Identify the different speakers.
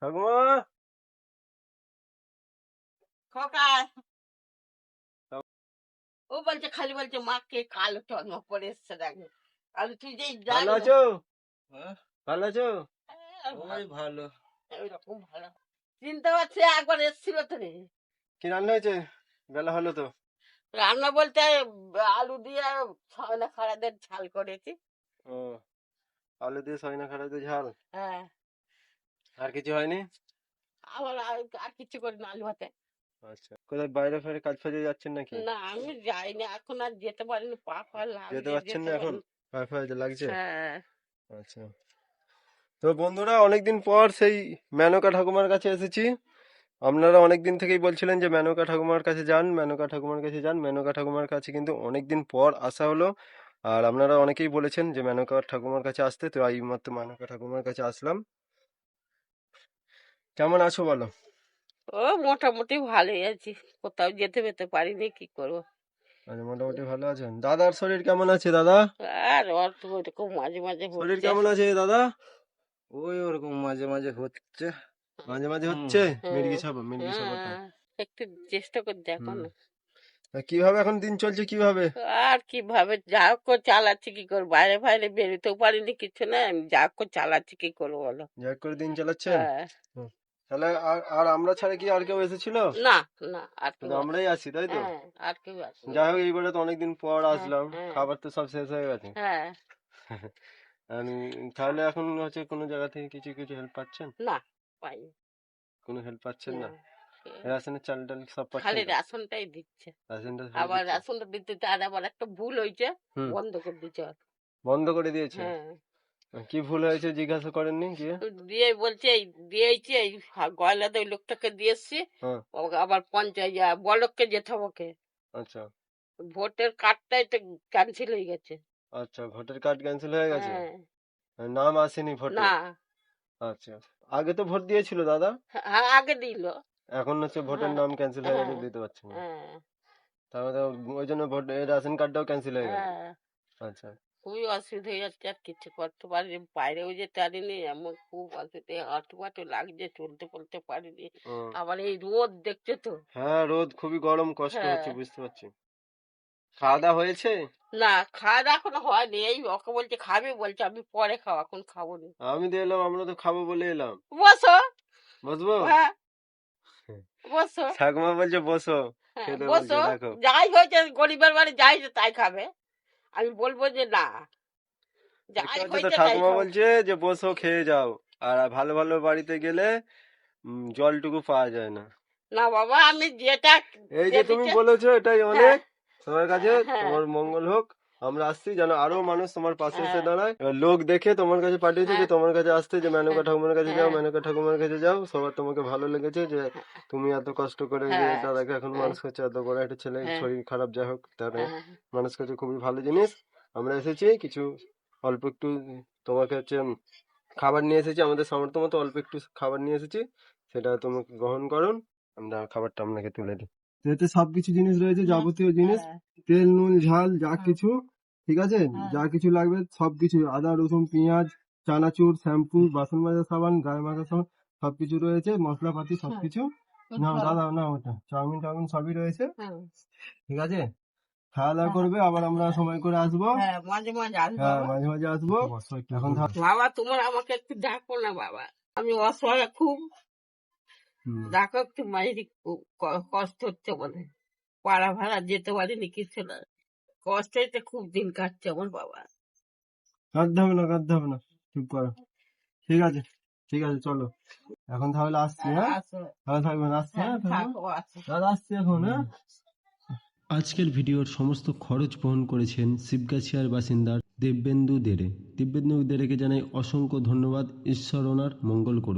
Speaker 1: ঠাকুমা
Speaker 2: খোকা ও বলছে খালি বলছে মাকে কালো চর্ম পরে এসছে দেখো। আর তুই যে
Speaker 1: ভালো
Speaker 2: জানি
Speaker 1: আছো? ভালো আছো?
Speaker 2: ওই
Speaker 1: ভালো।
Speaker 2: রকম ভালো চিনতে পারছি একবার এসছিল তো রে।
Speaker 1: কি রান্না হয়েছে? বেলা হলো তো।
Speaker 2: রান্না বলতে আলু দিয়ে সয়না খাড়াদের ঝাল করেছি।
Speaker 1: ও, আলু দিয়ে সজনা খাড়া দিয়ে ঝাল।
Speaker 2: হ্যাঁ
Speaker 1: আর কিছু হয়নি?
Speaker 2: আবার আর কিছু করি না, আলু ভাতে।
Speaker 1: আচ্ছা, কোথায় বাইরে ফাইরে কাজ ফাজে যাচ্ছেন নাকি?
Speaker 2: না আমি যাইনি, এখন আর যেতে পারিনি, পা ফা
Speaker 1: যেতে
Speaker 2: লাগছে,
Speaker 1: পারছেন
Speaker 2: যেতে
Speaker 1: না এখন?
Speaker 2: পারিনি।
Speaker 1: পায়ে ফায়ে লাগছে?
Speaker 2: হ্যাঁ
Speaker 1: আচ্ছা, তো বন্ধুরা অনেকদিন পর সেই মেনকা ঠাকুমার কাছে এসেছি। আপনারা অনেকদিন থেকেই বলছিলেন যে মেনকা ঠাকুমার কাছে যান, মেনকা ঠাকুমার কাছে যান। মেনকা ঠাকুমার কাছে কিন্তু অনেকদিন পর আসা হলো। আর আপনারা অনেকেই বলেছেন যে মেনকা ঠাকুমার কাছে আসতে, তো এই মাত্র মেনকা ঠাকুমার কাছে আসলাম। কেমন আছো বলো?
Speaker 2: ও মোটামুটি ভালোই আছি, কোথাও যেতে পেতে পারিনি, কি করবো।
Speaker 1: আচ্ছা, মোটামুটি ভালো আছেন। দাদার শরীর কেমন আছে দাদা?
Speaker 2: আর ওর তো ওইরকম মাঝে মাঝে
Speaker 1: শরীর
Speaker 2: হচ্ছে।
Speaker 1: কেমন আছে দাদা?
Speaker 3: ওই ওরকম মাঝে মাঝে হচ্ছে।
Speaker 1: মাঝে মাঝে হচ্ছে। মির্গি
Speaker 2: হ্যাঁ
Speaker 1: ছাপা, মির্গি ছাপাটা।
Speaker 2: হ্যাঁ, একটু চেষ্টা করে দেখো
Speaker 1: হুম।
Speaker 2: না।
Speaker 1: তা কিভাবে এখন দিন চলছে কিভাবে?
Speaker 2: আর কিভাবে যা হোক করে চালাচ্ছি, কি করবো, বাইরে বাইরে বেরোতেও পারিনি, কিছু না, আমি যা হোক করে চালাচ্ছি, কি করবো বলো।
Speaker 1: যাই করে দিন চালাচ্ছেন?
Speaker 2: হ্যাঁ
Speaker 1: হুম। তাহলে আর আর আমরা ছাড়া কি আর কেউ এসেছিল?
Speaker 2: না না, আর কেউ
Speaker 1: শুধু আমরাই আছি তাই তো?
Speaker 2: হ্যাঁ আর কেউ আসেনি।
Speaker 1: যাই হোক, এইবারে তো অনেকদিন পর
Speaker 2: হ্যাঁ
Speaker 1: আসলাম,
Speaker 2: হ্যাঁ
Speaker 1: খাবার তো সব শেষ হয়ে গেছে।
Speaker 2: হ্যাঁ
Speaker 1: আর তাহলে এখন হচ্ছে কোনো জায়গা থেকে কিছু কিছু হেল্প পাচ্ছেন?
Speaker 2: না পাইনি।
Speaker 1: কোনো হেল্প পাচ্ছেন
Speaker 2: না
Speaker 1: না? রেশনের চাল টাল সব পাচ্ছেন
Speaker 2: খালি
Speaker 1: তো?
Speaker 2: রেশনটাই দিচ্ছে।
Speaker 1: রেশনটা খালি
Speaker 2: আবার
Speaker 1: দিচ্ছে?
Speaker 2: রেশনটা দিতে আর আবার একটা ভুল হয়েছে,
Speaker 1: হুম।
Speaker 2: বন্ধ করে দিচ্ছে।
Speaker 1: বন্ধ করে দিয়েছে?
Speaker 2: হ্যাঁ
Speaker 1: কি ভুল হয়েছে জিজ্ঞাসা করেননি গিয়ে?
Speaker 2: দিয়ে বলছে এই দিয়েছি, এই গয়লাতে ওই লোকটাকে দিয়েছি,
Speaker 1: হ্যাঁ।
Speaker 2: আবার পঞ্চায়েত বলককে যেতে হবে ওকে।
Speaker 1: আচ্ছা
Speaker 2: ভোটের কার্ডটাই তো ক্যান্সেল হয়ে গেছে।
Speaker 1: আচ্ছা, ভোটার কার্ড ক্যান্সেল হয়ে গেছে?
Speaker 2: হ্যাঁ
Speaker 1: নাম আসেনি ভোটে?
Speaker 2: না
Speaker 1: আচ্ছা, আগে তো ভোট দিয়েছিল দাদা।
Speaker 2: হ্যাঁ, আগে দিল।
Speaker 1: এখন হচ্ছে ভোটের
Speaker 2: হ্যাঁ
Speaker 1: নাম ক্যান্সেল হয়ে গেছে,
Speaker 2: হ্যাঁ
Speaker 1: দিতে পারছে না।
Speaker 2: হ্যাঁ
Speaker 1: তাহলে ওই জন্য ভোট রেশন কার্ডটাও ক্যান্সেল হয়ে গেল।
Speaker 2: হ্যাঁ,
Speaker 1: আচ্ছা।
Speaker 2: খুবই অসুবিধা হয়ে যাচ্ছে, আর কিছু করতে পারিনি, বাইরেও যেতে পারিনি, এমন খুব অসুবিধা, হাঁটু ফাটু লাগছে, চলতে বলতে পারিনি।
Speaker 1: ও,
Speaker 2: আবার এই রোদ দেখছো তো।
Speaker 1: হ্যাঁ রোদ খুবই গরম, কষ্ট
Speaker 2: হ্যাঁ
Speaker 1: হচ্ছে, বুঝতে পারছি। খাওয়া দাওয়া হয়েছে?
Speaker 2: না, খাওয়া দাওয়া এখনো হয়নি, এই ওকে বলছে খাবে, বলছে আমি পরে খাওয়া, এখন খাবো না।
Speaker 1: আমি তো এলাম, আমরা তো খাবো বলে এলাম।
Speaker 2: বসো।
Speaker 1: বসবো?
Speaker 2: হ্যাঁ বসো।
Speaker 1: ঠাকুমা বলছে বসো,
Speaker 2: হ্যাঁ
Speaker 1: খেতে বলছে,
Speaker 2: বসো,
Speaker 1: দেখো।
Speaker 2: যাই হয়েছে গরিবের বাড়ি যাই তাই খাবে, আমি বলবো যে না,
Speaker 1: দেখতে
Speaker 2: যাই
Speaker 1: পাচ্ছ তো,
Speaker 2: হয়েছে তাই
Speaker 1: ঠাকুমা
Speaker 2: খাবো।
Speaker 1: বলছে যে বসো খেয়ে যাও। আর ভালো ভালো বাড়িতে গেলে জলটুকু পাওয়া যায় না।
Speaker 2: না বাবা, আমি যেটা
Speaker 1: এই যে তুমি
Speaker 2: যেদিকে
Speaker 1: বলেছো এটাই
Speaker 2: হ্যাঁ
Speaker 1: অনেক তোমার কাছে।
Speaker 2: হ্যাঁ
Speaker 1: তোমার মঙ্গল হোক। আমরা আসছি যেন আরো মানুষ তোমার পাশে এসে
Speaker 2: হ্যাঁ
Speaker 1: দাঁড়ায়। এবার লোক দেখে তোমার কাছে পাঠিয়েছে যে
Speaker 2: হ্যাঁ
Speaker 1: তোমার কাছে আসতে, যে মেনকা ঠাকুমার কাছে যাও,
Speaker 2: হ্যাঁ
Speaker 1: মেনকা ঠাকুমার কাছে যাও। সবার তোমাকে ভালো লেগেছে যে তুমি এত কষ্ট করে যে
Speaker 2: হ্যাঁ
Speaker 1: দাদাকে এখন
Speaker 2: হ্যাঁ
Speaker 1: মানুষ করছে, এত বড় একটা ছেলে
Speaker 2: হ্যাঁ
Speaker 1: শরীর খারাপ যাই হোক তার
Speaker 2: হ্যাঁ
Speaker 1: মানুষ করছে, খুবই ভালো জিনিস। আমরা এসেছি কিছু অল্প একটু তোমাকে হচ্ছে খাবার নিয়ে এসেছি, আমাদের সামর্থ্য মতো অল্প একটু খাবার নিয়ে এসেছি, সেটা তুমি গ্রহণ করুন। আমরা খাবারটা আপনাকে তুলে দিই। এতে সবকিছু জিনিস রয়েছে, যাবতীয় জিনিস,
Speaker 2: হ্যাঁ
Speaker 1: তেল নুন ঝাল যা কিছু, ঠিক আছে,
Speaker 2: হ্যাঁ
Speaker 1: যা কিছু লাগবে সবকিছু, আদা রসুন পেঁয়াজ চানাচুর শ্যাম্পু বাসন মাজা সাবান গায়ে মাজা সাবান সবকিছু রয়েছে, মশলাপাতি সবকিছু। না দাদা না, ওটা চাউমিন টাউমিন সবই রয়েছে, ঠিক আছে। খাওয়া দাওয়া করবে, আবার আমরা সময় করে আসবো।
Speaker 2: হ্যাঁ মাঝে মাঝে আসবো।
Speaker 1: হ্যাঁ মাঝে মাঝে আসবো। এখন
Speaker 2: বাবা তোমার আমাকে একটু ডাকো না বাবা, আমি অসহায় খুব, ডাকো একটু, মাঝে খুব কষ্ট হচ্ছে বলে, পাড়া ভাড়া যেতে পারিনি, কিছু না, কষ্ট হচ্ছে খুব, দিন কাটছে আমার বাবা।
Speaker 1: কাঁদতে হবে না, কাঁদতে হবে না, চুপ করো। ঠিক আছে ঠিক আছে, চলো এখন তাহলে আসছি। হ্যাঁ
Speaker 2: আসো।
Speaker 1: ভালো থাকবেন, আসছি। হ্যাঁ
Speaker 2: থাকো, আসো।
Speaker 1: দাদা আসছি এখন। হ্যাঁ।
Speaker 4: আজকের ভিডিওর সমস্ত খরচ বহন করেছেন শিবগাছিয়ার বাসিন্দা দেববেন্দু দেরে। দেববেন্দু দেরেকে জানাই অসংখ্য ধন্যবাদ। ঈশ্বর ওনার মঙ্গল করুন।